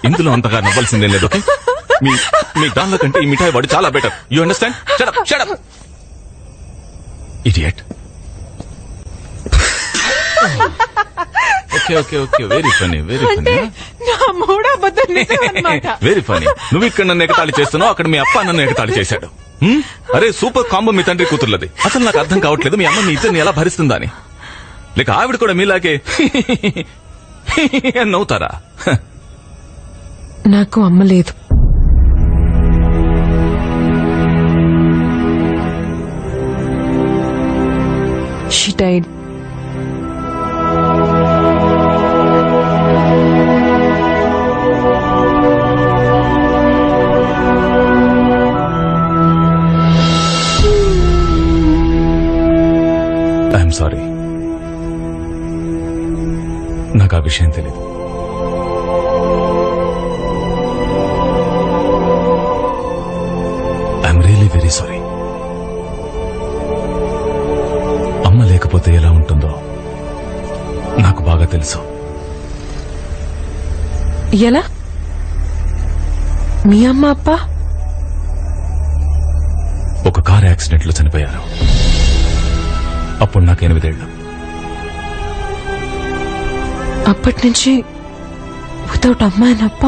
ఇందులో అంతగా నవ్వాల్సిందే లేదు. ఓకే, మీ దానిలో కంటే ఈ మిఠాయి వాడు చాలా better. You understand? Shut up idiot. Okay okay okay, very funny, very funny, very funny. నువ్వు ఇక్కడ నన్ను ఎగతాళి చేస్తున్నావు, అక్కడ మీ అప్ప నన్ను ఎగతాళి చేశాడు. అరే సూపర్ కాంబో మీ తండ్రి కూతుర్లది. అసలు నాకు అర్థం కావట్లేదు మీ అమ్మ మీ ఇద్దరిని ఎలా భరిస్తుందా అని. లేక ఆవిడ కూడా మీలాగే నవ్వుతారా? నాకు అమ్మ లేదు. She died. ఐఎమ్ సారీ, నాకు ఆ విషయం తెలీదు. I'm really very sorry. అమ్మ లేకపోతే ఎలా ఉంటుందో నాకు బాగా తెలుసు. ఎలా? మీ అమ్మ అప్ప ఒక కార్ యాక్సిడెంట్ లో చనిపోయారు. అప్పుడు నాకు 8 ఏళ్లు. అప్పటి నుంచి వితౌట్ అమ్మ అండ్ అప్ప.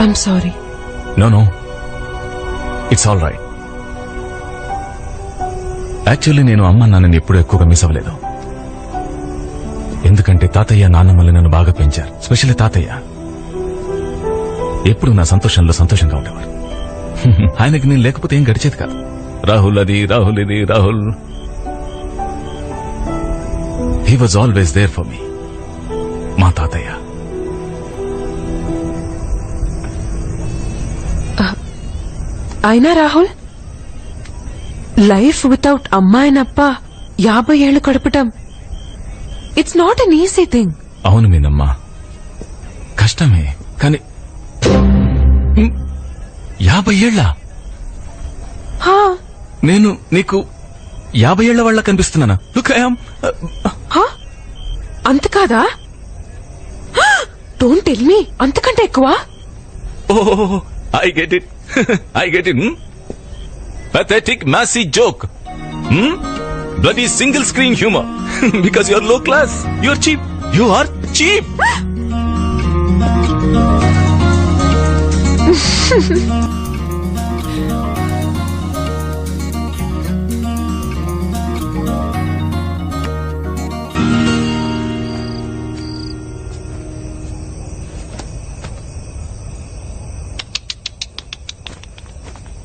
I'm sorry. No, it's all right. Actually నేను అమ్మ నాన్నని ఎప్పుడూ ఎక్కువగా మిస్ అవ్వలేదు. ఎందుకంటే తాతయ్య నాన్నమ్మల్ని నన్ను బాగా పెంచారు. స్పెషల్లీ తాతయ్య ఎప్పుడు నా సంతోషంలో సంతోషంగా ఉండేవారు. ఆయనకి నేను లేకపోతే ఏం గడిచేది కాదు. రాహుల్ అది, రాహుల్ ఇది, Rahul. He was always there for me. మా తాతయ్య. అయినా రాహుల్, లైఫ్ వితౌట్ అమ్మాయినప్ప 50 ఏళ్లు గడపటం it's not an easy thing. అవును మీనమ్మా, కష్టమే. కానీ 50 ఏళ్ల నేను నీకు 50 ఏళ్ల వాళ్ళ కనిపిస్తున్నానా? Look I am. అంత కాదా? Don't tell me. అంతకంటే ఎక్కువ? Oh I get it, I get it. Pathetic, massy joke. Bloody single screen humor. Because you're low class. You're cheap. You are cheap.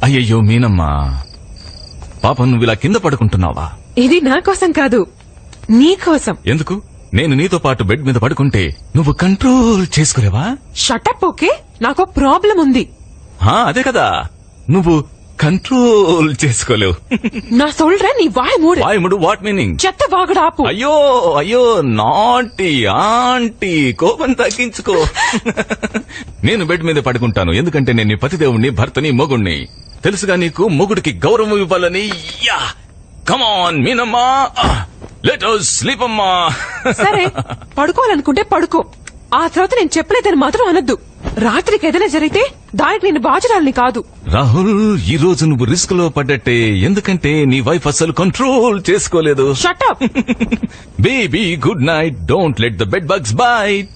అయ్యయ్యో మీనమ్మా, పాప నువ్వు ఇలా కింద పడుకుంటున్నావా? ఇది నా కోసం కాదు, నీ కోసం. ఎందుకు? నేను నీతో పాటు బెడ్ మీద పడుకుంటే నువ్వు కంట్రోల్ చేసుకోలేవా? షటప్. ఓకే, నాకు ప్రాబ్లం ఉంది. అదే కదా, నువ్వు కంట్రోల్ చేసుకోలేవు. నా సొల్ற நீ வாய் மூடு. వాయ్ ముడు వాట్ మీనింగ్? చెత్త వాగుడు ఆపు. అయ్యో అయ్యో నాటి ఆంటీ, కోపం తగ్గించుకో. నేను బెడ్ మీద పడుకుంటాను ఎందుకంటే నేను నీ పతిదేవుణ్ణి, భర్తని, మొగుణ్ణి. తెలుసుగా నీకు, మొగుడికి గౌరవం ఇవ్వాలని. యా కమ్ ఆన్ మీనమ్మా, లెట్ us స్లీప్ అమ్మా. సరే, పడుకోవాలనుకుంటే పడుకో. ఆ తర్వాత నేను చెప్పలేదని మాత్రం అనొద్దు. రాత్రికి ఏదైనా జరిగితే దానికి నేను బాధ్యురాలిని కాదు. రాహుల్, ఈ రోజు నువ్వు రిస్క్ లో పడ్డట్టే. ఎందుకంటే నీ వైఫ్ అస్సలు కంట్రోల్ చేసుకోలేదు. Shut up. Baby good night. Don't let the bed bugs bite.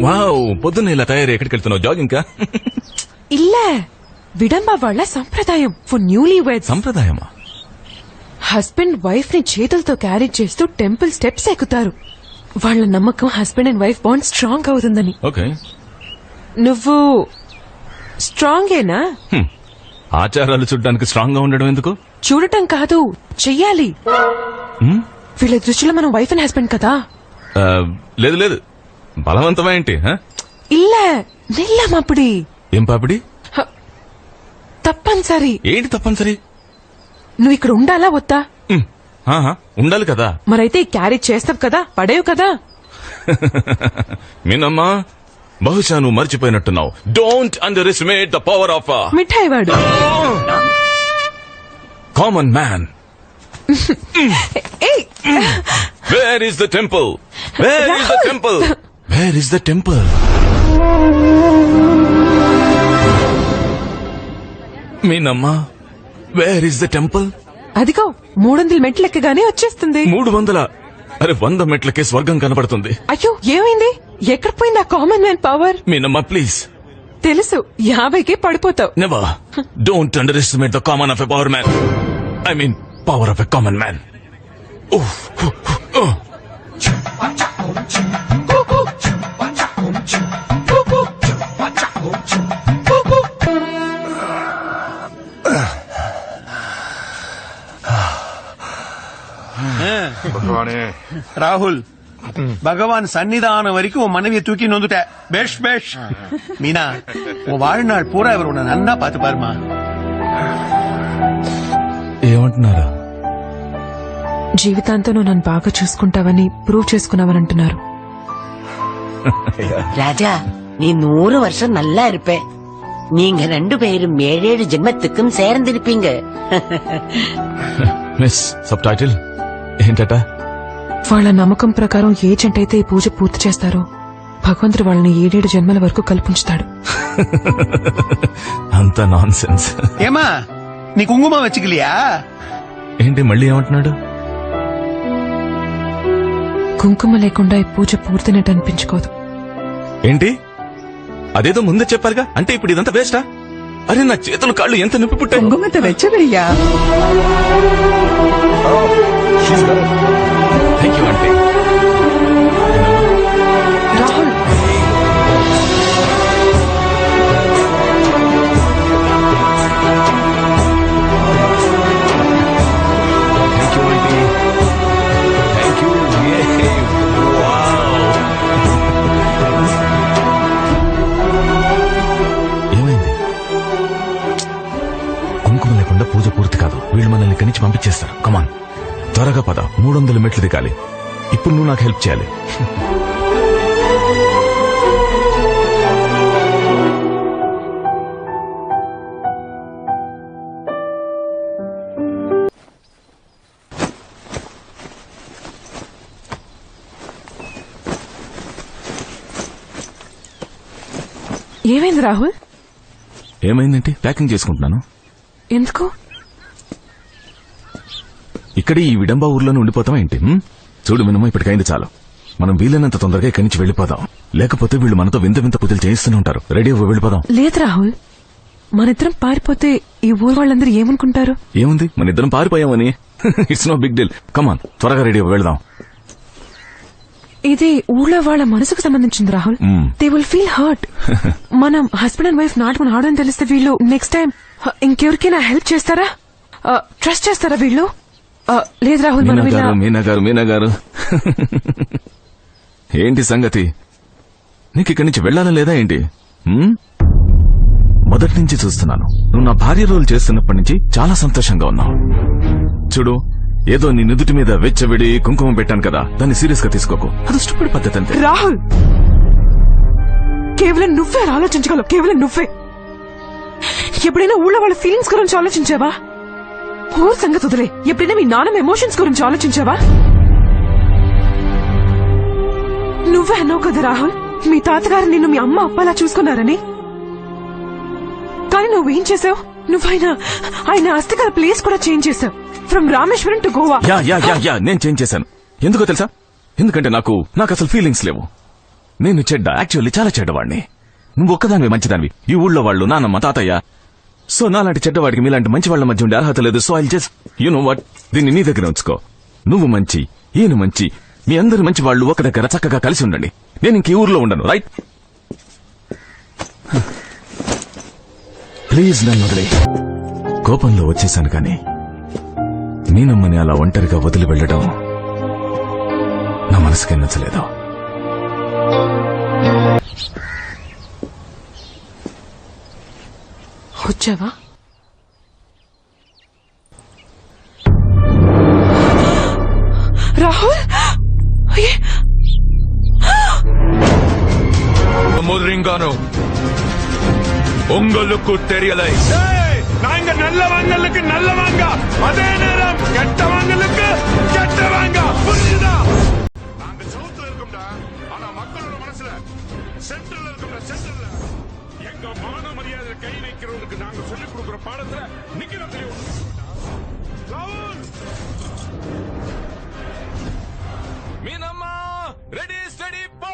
Wow, పొద్దున్న ఇలా తయారు ఎక్కడికి వెళ్తున్నావు? జాగింగ్ కా? இல்ல, విడంబ వాళ్ళ సంప్రదాయం ఫర్ న్యూలీ వెడ్స్. సంప్రదాయమా? హస్బెండ్ వైఫ్ ని చేతులతో క్యారీ చేస్తూ టెంపుల్ స్టెప్స్ ఎక్కుతారు. వాళ్ళ నమ్మకం husband and wife bond strong అవుతుందని. ఓకే, నువ్వు స్ట్రాంగేనా? ఆచారాలు చూడ్డానికి స్ట్రాంగ్ గా ఉండడం ఎందుకు? చూడటం కాదు, చెయ్యాలి. హ్మ్? వీళ్ళ దృష్టిలో మనం వైఫ్ అండ్ హస్బెండ్ కదా. ఆ, లేదు లేదు, బలవంతమేంటి? ఇల్ల నిల్లం అప్పుడి ఏం పాపిడి? తప్పనిసరి. ఏంటి తప్పనిసరి? నువ్వు ఇక్కడ ఉండాలా వద్దా? హ్మ్. ఆహా, ఉండాలి కదా. మరైతే క్యారీ చేస్తావు కదా, పడేవు కదా. మీనమ్మా, బహుశా నువ్వు మర్చిపోయినట్టున్నావు. Don't underestimate the power of మిఠాయి వాడు. Common man. ఏయ్, where is the temple? Where is the temple? Where is the temple? మీనమ్మా, వేర్ ఇస్ ద టెంపుల్? అదిగో 300 మెట్లు ఎక్కగానే వచ్చేస్తుంది. 300? అరే 100 మెట్లకే స్వర్గం కనబడుతుంది. అయ్యో ఏమైంది? ఎక్కడ పోయింది ఆ కామన్ మ్యాన్ పవర్? మీనమ్మా ప్లీజ్. తెలుసు, 50కే పడిపోతావు. Never. Don't underestimate the common of a power man. I mean power of a common man. Rahul, பகவான் சன்னிதானம் வரைக்கும் உன் மனைவியை தூக்கி நொந்துட்ட. பேஷ் பேஷ். மீனா, உன் வாழ்நாள் பூரா இவர் உன்னை நன்னா பார்த்து பாருமா. ఏమంటున్నారా? జీవితాంతం నువ్వు నన్ను బాగా చూసుకుంటావని ప్రూవ్ చేసుకున్నావని అంటున్నారు. ராஜா, நீ 100 வருஷம் நல்லா இருப்ப. நீங்க 2 பேரும் 7 ஜென்மத்துக்கும் சேர்ந்திருப்பீங்க. మిస్ సబ్ టైటిల్ ఏంటట? వాళ్ళ నమ్మకం ప్రకారం ఏ జంట అయితే ఈ పూజ పూర్తి చేస్తారో భగవంతుడు వాళ్ళని 7 జన్మల వరకు కల్పించుతాడు. అంత నాన్ సెన్స్. ஏமா, நீ குங்குமம் வச்சுக்கலையா? ఏంటి మళ్ళీ ఏమంటున్నాడు? కుంకుమ లేకుండా ఈ పూజ పూర్తినట్టు అనిపించుకోదు. ఏంటి? అదేదో ముందే చెప్పారుగా. అంటే ఇప్పుడు ఇదంతా వేస్టా? అరే నా చేతులు కాళ్ళు ఎంత నొప్పి పుట్టాయి. குங்குமத்தை வச்சவரியா? థ్యాంక్ యూ అంటే. రాహుల్, థ్యాంక్ యూ అంటే. Thank you. ఏమైంది? కుంకుమ లేకుండా పూజ పూర్తి కాదు. వీళ్ళు మనల్ని ఇక్కడి నుంచి పంపించేస్తారు. కమాన్, త్వరగా పద. 300 మెట్లు దిగాలి. ఇప్పుడు నువ్వు నాకు హెల్ప్ చేయాలి. ఏమైంది రాహుల్? ఏమైందేంటి? ప్యాకింగ్ చేసుకుంటున్నాను. ఎందుకు? ఇక్కడ ఈ విడంబా ఊర్లోనే ఉండిపోతాం ఏంటి? చూడు మినిమం ఇప్పటికైంది చాలు. మనం వీలైనంత తొందరగా ఇక్కడి నుంచి వెళ్ళిపోదాం. లేకపోతే వీళ్ళు మనతో వింత వింత పూజలు చేయిస్తూనే ఉంటారు. రెడీ అవ్వ, వెళ్ళిపోదాం. లేదు రాహుల్, మనిద్దరం పారిపోతే ఈ ఊరు వాళ్ళందరూ ఏమనుకుంటారు? ఏముంది, మన ఇద్దరం పారిపోయామని. It's no big deal. Come on, త్వరగా రెడీ అవ్వ, వెళ్దాం. ఇది ఊళ్ళో వాళ్ళ మనసుకు సంబంధించింది రాహుల్. They will feel hurt. మనం హస్బెండ్ అండ్ వైఫ్ నాటుకుని ఆడని తెలిస్తే వీళ్ళు నెక్స్ట్ టైం ఇంకెవరికైనా హెల్ప్ చేస్తారా? ట్రస్ట్ చేస్తారా వీళ్ళు? లేదు రాహుల్, మనం ఇలా మీనా గారు ఏంటి సంగతి? నీకు ఇక్కడి నుంచి వెళ్లాలని లేదా ఏంటి? మొదటి నుంచి చూస్తున్నాను. నువ్వు నా భార్య రోల్ చేస్తున్నప్పటి నుంచి చాలా సంతోషంగా ఉన్నావు. చూడు, ఏదో నీ నుదుటి మీద వెచ్చవిడి కుంకుమ పెట్టాను కదా, దాన్ని సీరియస్ గా తీసుకోకు. అది స్టూపిడ్ పద్ధతి అంతే. రాహుల్, కేవలం నువ్వే ఆలోచించగలవు. కేవలం నువ్వే. ఎప్పుడైనా ఊళ్ళో వాళ్ళ ఫీలింగ్స్ గురించి ఆలోచించావా? ఊరు సంగతి వదిలే. ఎప్పుడైనా మీ నాన్నమ్మ ఎమోషన్స్ గురించి ఆలోచించావా? నువ్వే అన్నావు కదా రాహుల్, మీ తాతగారు నిన్ను మీ అమ్మ అప్పలా చూసుకున్నారని. కానీ నువ్వేం చేసావు? ఆయన అస్థికల ప్లేస్ కూడా చేంజ్ చేసావు. From Rameswaram to Goa. Yeah నేను చేంజ్ చేశాను. ఎందుకో తెలుసా? ఎందుకంటే నాకు అసలు ఫీలింగ్స్ లేవు. నేను యాక్చువల్లీ చాలా చెడ్డవాడిని. నువ్వు ఒక్కదానివి మంచిదానివి. ఈ ఊళ్ళో వాళ్ళు నానమ్మ, తాతయ్య. సో నాలాంటి చెడ్డవాడికి మీలాంటి మంచి వాళ్ళ మధ్య ఉండే అర్హత లేదు. So I just you know what, దీన్ని నీ దగ్గర ఉంచుకో. నువ్వు మంచి, ఈయన మంచి, మీ అందరు మంచి వాళ్ళు ఒక దగ్గర చక్కగా కలిసి ఉండండి. నేను ఇంక ఈ ఊర్లో ఉండను. రైట్? ప్లీజ్ నన్ను వదిలే. కోపంలో వచ్చేశాను కానీ మీనమ్మని అలా ఒంటరిగా వదిలి వెళ్ళడం నా మనసుకి నచ్చలేదు. వచ్చావా? రాహుల్ முதிரிங்கானோ உங்களுக்கு தெரியலை. நாங்க நல்லவங்களுக்கு நல்லவங்க, அதே நேரம் கெட்டவங்களுக்கு கெட்டவங்க. புரியுதா? நாங்க சவுத்துல இருக்கோம்டா, ஆனா மக்களோட மனசுல சென்ட்ரல்ல இருக்கோம்டா. சென்ட்ரல்ல எங்க மான மரியாதை கை வைக்கிறவங்களுக்கு நாங்க சொல்லிக் கொடுக்கிற பாடத்துல நிக்கிறதுல మీనమ్మా రెడీ స్టడీ పో.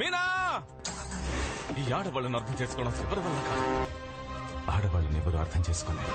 మీనా, ఈ ఆడవాళ్ళని అర్థం చేసుకోవడం ఎవరి వల్ల కాదు. ఆడవాళ్ళని ఎవరు అర్థం చేసుకోలేరు.